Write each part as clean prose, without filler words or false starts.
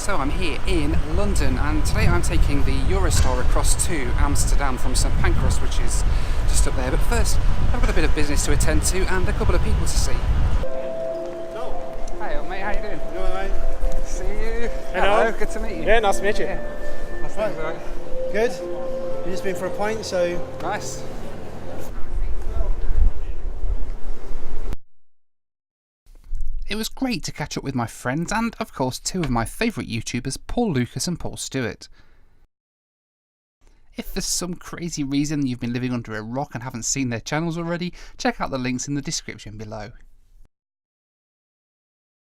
So I'm here in London, and today I'm taking the Eurostar across to Amsterdam from St Pancras, which is just up there. But first, I've got a bit of business to attend to and a couple of people to see. Hi, mate, how you doing? You alright, mate? See you. Hello, good to meet you. Yeah, nice to meet you. Yeah. Nice to meet you. Right. Good. We've just been for a pint, so... Nice. It was great to catch up with my friends and, of course, two of my favourite YouTubers, Paul Lucas and Paul Stewart. If for some crazy reason you've been living under a rock and haven't seen their channels already, check out the links in the description below.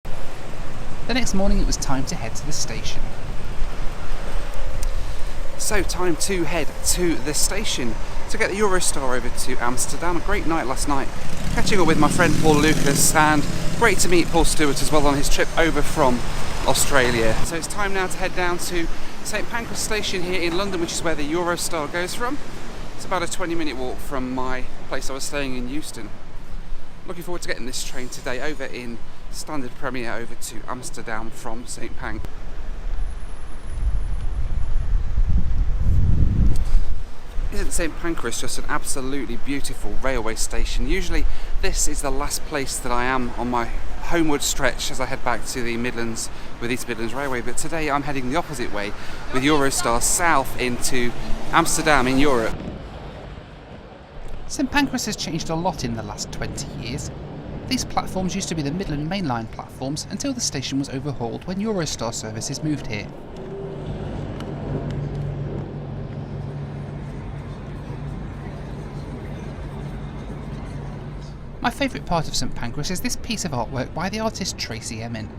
The next morning it was time to head to the station. So time to head to the station to get the Eurostar over to Amsterdam. A great night last night, catching up with my friend Paul Lucas, and great to meet Paul Stewart as well on his trip over from Australia. So it's time now to head down to St Pancras station here in London, which is where the Eurostar goes from. It's about a 20-minute walk from my place I was staying in Euston. Looking forward to getting this train today over in Standard Premier over to Amsterdam from St Pancras. Isn't St Pancras just an absolutely beautiful railway station? Usually this is the last place that I am on my homeward stretch as I head back to the Midlands with East Midlands Railway, but today I'm heading the opposite way with Eurostar south into Amsterdam in Europe. St Pancras has changed a lot in the last 20 years. These platforms used to be the Midland Main Line platforms until the station was overhauled when Eurostar services moved here. My favourite part of St Pancras is this piece of artwork by the artist Tracy Emin.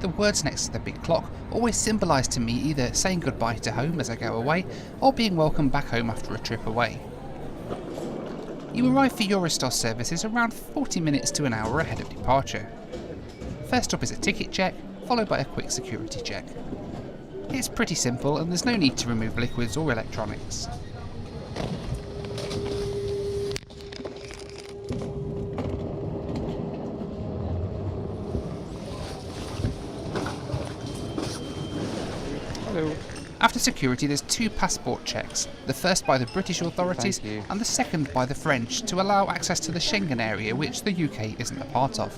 The words next to the big clock always symbolise to me either saying goodbye to home as I go away, or being welcomed back home after a trip away. You arrive for Eurostar services around 40 minutes to an hour ahead of departure. First up is a ticket check, followed by a quick security check. It's pretty simple and there's no need to remove liquids or electronics. After security there's two passport checks, the first by the British authorities and the second by the French to allow access to the Schengen area, which the UK isn't a part of.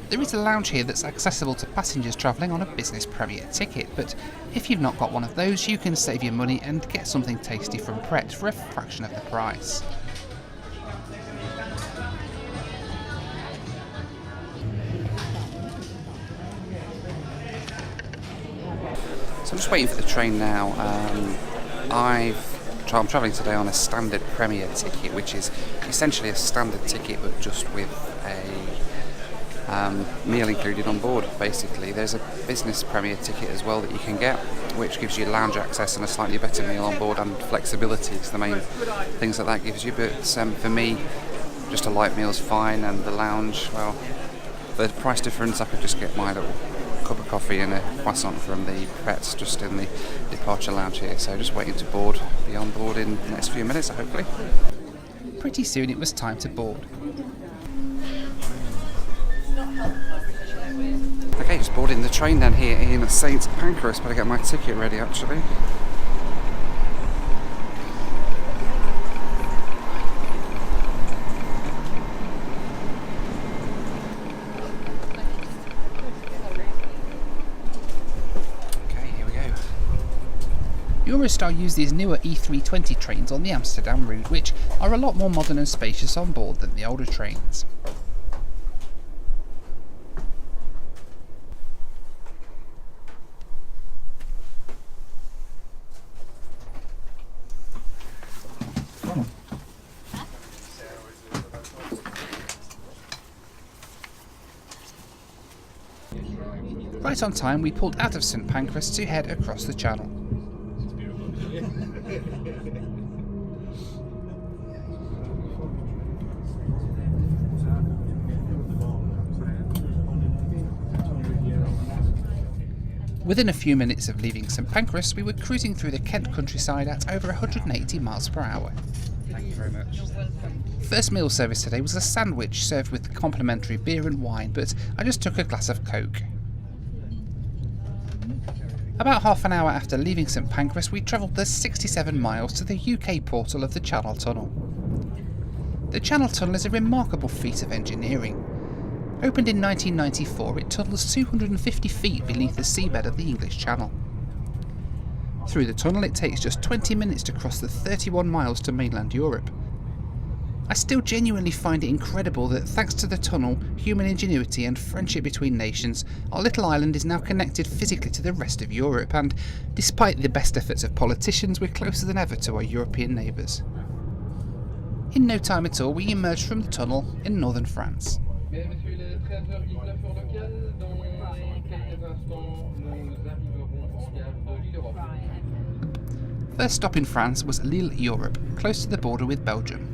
There is a lounge here that's accessible to passengers travelling on a Business Premier ticket, but if you've not got one of those you can save your money and get something tasty from Pret for a fraction of the price. So I'm just waiting for the train now. I'm travelling today on a Standard Premier ticket, which is essentially a standard ticket but just with a meal included on board, basically. There's a Business Premier ticket as well that you can get, which gives you lounge access and a slightly better meal on board, and flexibility is the main things that gives you. But for me, just a light meal's fine, and the lounge, well, the price difference, I could just get my little cup of coffee and a croissant from the Pret just in the departure lounge here. So just waiting to be on board in the next few minutes, hopefully. Pretty soon it was time to board. Okay, just boarding the train then here in St Pancras. Better get my ticket ready actually. Eurostar use these newer E320 trains on the Amsterdam route, which are a lot more modern and spacious on board than the older trains. Right on time, we pulled out of St Pancras to head across the channel. Within a few minutes of leaving St Pancras, we were cruising through the Kent countryside at over 180 miles per hour. Thank you very much. First meal service today was a sandwich served with complimentary beer and wine, but I just took a glass of Coke. About half an hour after leaving St Pancras, we travelled the 67 miles to the UK portal of the Channel Tunnel. The Channel Tunnel is a remarkable feat of engineering. Opened in 1994, it tunnels 250 feet beneath the seabed of the English Channel. Through the tunnel, it takes just 20 minutes to cross the 31 miles to mainland Europe. I still genuinely find it incredible that thanks to the tunnel, human ingenuity and friendship between nations, our little island is now connected physically to the rest of Europe, and despite the best efforts of politicians, we're closer than ever to our European neighbours. In no time at all, we emerged from the tunnel in northern France. First stop in France was Lille, Europe, close to the border with Belgium.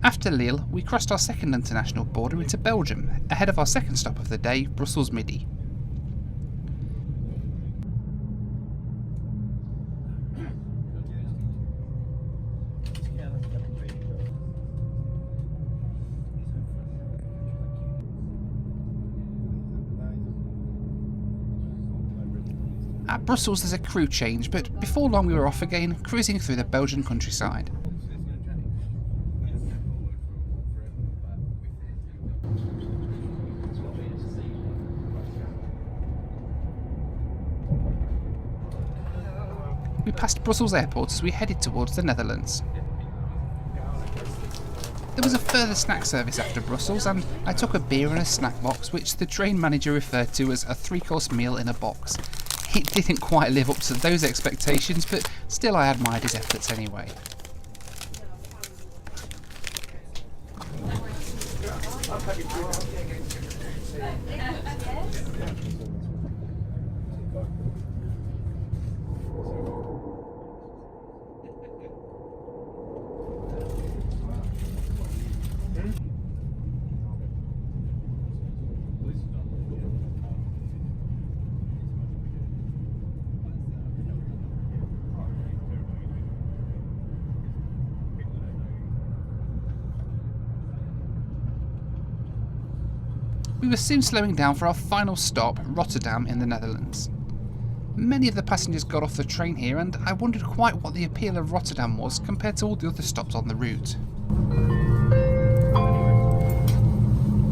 After Lille, we crossed our second international border into Belgium, ahead of our second stop of the day, Brussels Midi. At Brussels there's a crew change, but before long we were off again, cruising through the Belgian countryside. We passed Brussels airport as we headed towards the Netherlands. There was a further snack service after Brussels, and I took a beer and a snack box, which the train manager referred to as a 3-course meal in a box. It didn't quite live up to those expectations, but still I admired his efforts anyway. We were soon slowing down for our final stop, Rotterdam in the Netherlands. Many of the passengers got off the train here, and I wondered quite what the appeal of Rotterdam was compared to all the other stops on the route.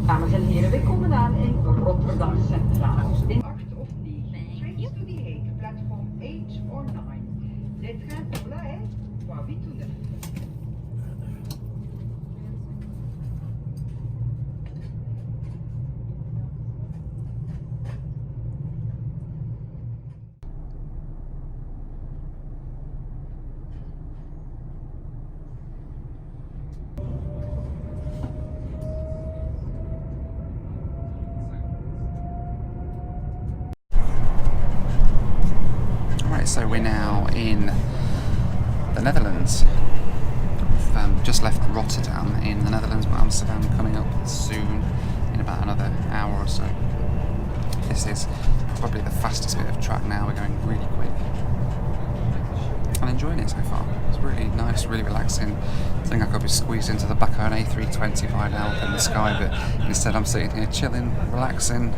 Dames en heren, we komen aan in Rotterdam Centraal. In 8 of 9. Switch to the hate platform 8 or 9. Les trains pour la haie, 3, 8 ou 9. So we're now in the Netherlands. We've just left Rotterdam in the Netherlands, but Amsterdam coming up soon in about another hour or so. This is probably the fastest bit of track now. We're going really quick. I'm enjoying it so far. It's really nice, really relaxing. I think I could be squeezed into the back of an A320 by now up in the sky, but instead I'm sitting here chilling, relaxing,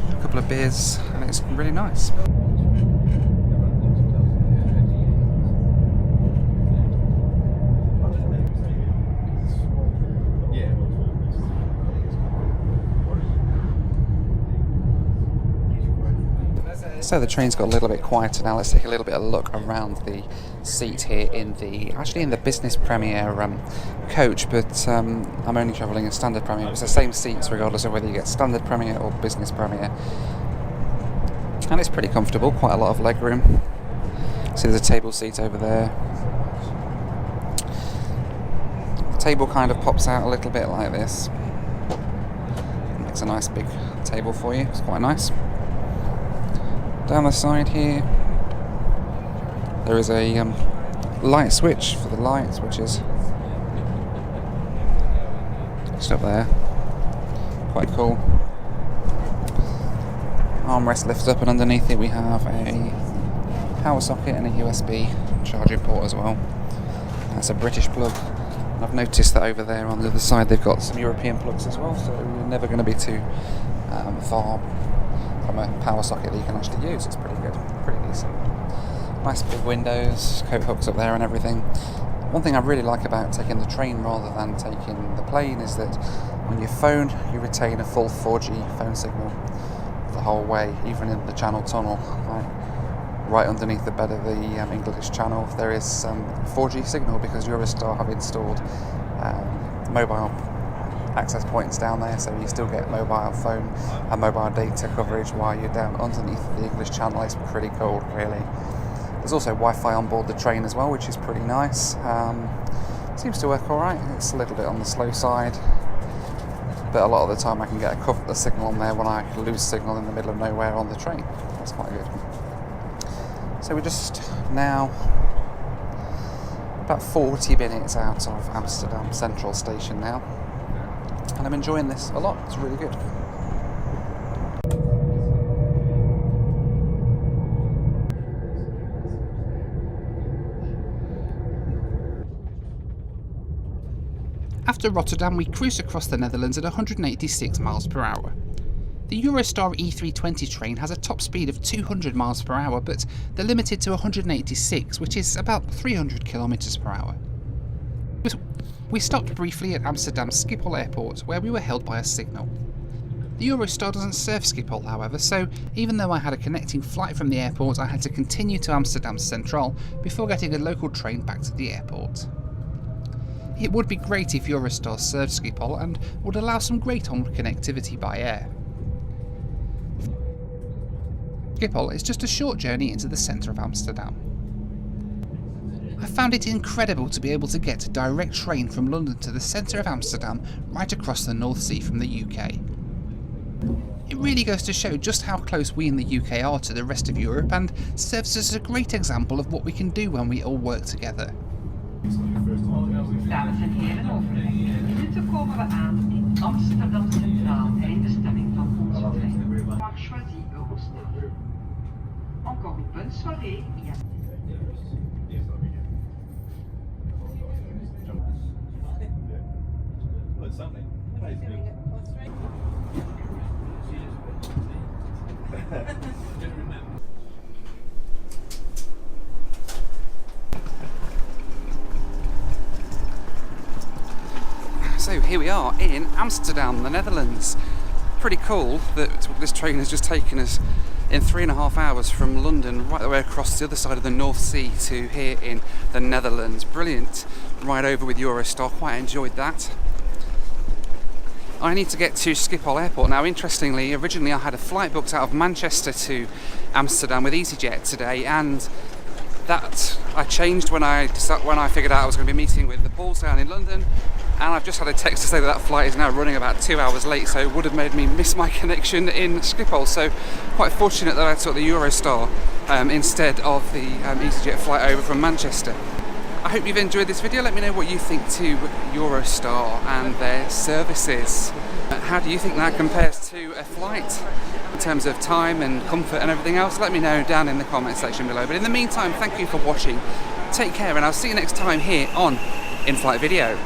a couple of beers, and it's really nice. So the train's got a little bit quieter now. Let's take a little bit of a look around the seat here in the Business Premier coach, but I'm only travelling in Standard Premier. It's the same seats regardless of whether you get Standard Premier or Business Premier, and it's pretty comfortable. Quite a lot of leg room. See, there's a table seat over there. The table kind of pops out a little bit like this. It makes a nice big table for you. It's quite nice. Down the side here, there is a light switch for the lights, which is fixed up there. Quite cool. Armrest lifts up, and underneath it we have a power socket and a USB charging port as well. That's a British plug. And I've noticed that over there on the other side they've got some European plugs as well, so you're never going to be too far from a power socket that you can actually use. It's pretty good, pretty decent. Nice big windows, coat hooks up there and everything. One thing I really like about taking the train rather than taking the plane is that on your phone you retain a full 4G phone signal the whole way, even in the Channel Tunnel. Right underneath the bed of the English Channel there is 4G signal because Eurostar have installed mobile access points down there, so you still get mobile phone and mobile data coverage while you're down underneath the English Channel. It's pretty cool, really. There's also Wi-Fi on board the train as well, which is pretty nice. Seems to work alright. It's a little bit on the slow side, but a lot of the time I can get a signal on there when I lose signal in the middle of nowhere on the train. That's quite good. So we're just now about 40 minutes out of Amsterdam Central station now, and I'm enjoying this a lot. It's really good. After Rotterdam, we cruise across the Netherlands at 186 miles per hour. The Eurostar E320 train has a top speed of 200 miles per hour, but they're limited to 186, which is about 300 kilometers per hour. We stopped briefly at Amsterdam Schiphol Airport, where we were held by a signal. The Eurostar doesn't serve Schiphol, however, so even though I had a connecting flight from the airport, I had to continue to Amsterdam Centraal before getting a local train back to the airport. It would be great if Eurostar served Schiphol and would allow some great onward connectivity by air. Schiphol is just a short journey into the centre of Amsterdam. I found it incredible to be able to get a direct train from London to the centre of Amsterdam right across the North Sea from the UK. It really goes to show just how close we in the UK are to the rest of Europe, and serves as a great example of what we can do when we all work together. Dames en heren, over enkele minuten komen we aan in Amsterdam Centraal, eindbestemming van onze trein. Marc choisi Eurostar. Encore une bonne soirée. So here we are in Amsterdam, the Netherlands. Pretty cool that this train has just taken us in 3.5 hours from London right the way across the other side of the North Sea to here in the Netherlands. Brilliant ride over with Eurostar, quite enjoyed that. I need to get to Schiphol Airport now. Interestingly, originally I had a flight booked out of Manchester to Amsterdam with EasyJet today, and that I changed when I figured out I was going to be meeting with the Pauls down in London. And I've just had a text to say that flight is now running about 2 hours late, so it would have made me miss my connection in Schiphol. So quite fortunate that I took the Eurostar instead of the EasyJet flight over from Manchester. I hope you've enjoyed this video. Let me know what you think to Eurostar and their services. How do you think that compares to a flight in terms of time and comfort and everything else? Let me know down in the comment section below. But in the meantime, thank you for watching. Take care, and I'll see you next time here on In-Flight Video.